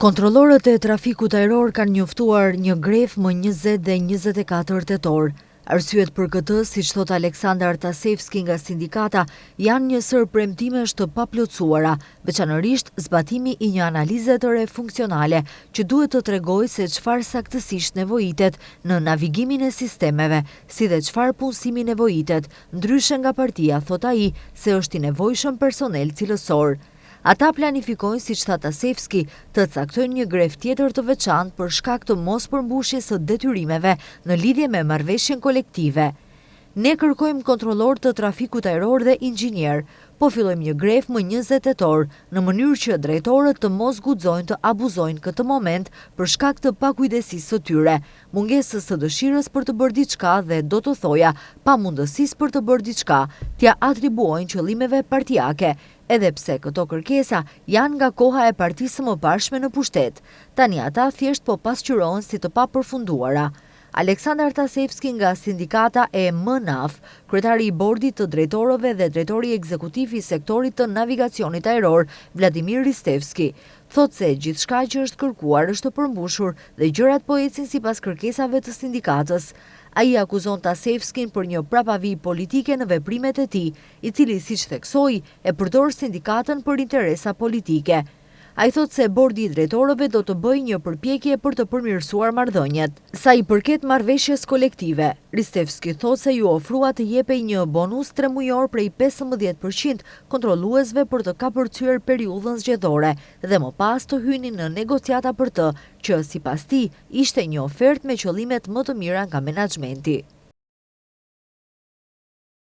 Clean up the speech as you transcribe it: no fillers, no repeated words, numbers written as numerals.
Kontrollorët e trafikut ajror kanë njoftuar një gref më 20 dhe 24 tetor. Arsyet për këtë, siç thot Aleksandar Artasevski nga sindikata, janë një sër premtimesh të paplotësuara, veçanërisht zbatimi i një analize të re funksionale që duhet të tregojë se çfarë saktësisht nevojitet në navigimin e sistemeve, si dhe çfarë punësimi nevojitet, ndryshe nga partia, thot ai, se është i nevojshëm personel cilësor. Ata planifikojnë, siç tha Artasevski, të caktojnë një gref tjetër të veçantë për shkak të mos përmbushjes së detyrimeve në lidhje me marrëveshjen kolektive. Ne kërkojmë kontrollor të trafikut ajror dhe inxhinier, po fillojmë një gref më 20 tetor, në mënyrë që drejtorët të mos guxojnë të abuzojnë këtë moment për shkak të pakujdesisë së tyre, mungesës së dëshirës për të bërë diçka dhe do të thoja pamundësisë për të bërë diçka, t'ia atribuojnë qëllimeve partijake, edhe pse këto kërkesa janë nga koha e partisë së mëparshme në pushtet. Tani ata thjesht po pasqyrohen si të papërfunduara. Aleksandar Artasevski nga sindikata e MNAF, kryetari i bordit të drejtorëve dhe drejtori ekzekutiv i sektorit të navigacionit ajror, Vladimir Ristevski, thot se gjithçka që është kërkuar është të përmbushur dhe gjërat po ecin sipas kërkesave të sindikatës. Ai akuzon Artasevskin për një prapavi politike në veprimet e tij, i cili, siç theksoi, e përdor sindikatën për interesa politike. Ai thot se bordi i drejtorëve do të bëjë një përpjekje për të përmirësuar marrëdhëniet. Sa i përket marrëveshjes kolektive, Ristevski thot se ju ofrua të jepej një bonus 3 mujor prej 15% kontrolluesve për të kapërcyer periudhën zgjedhore dhe më pas të hynin në negociata për të, që sipas tij ishte një ofertë me qëllimet më të mira nga menaxhmenti.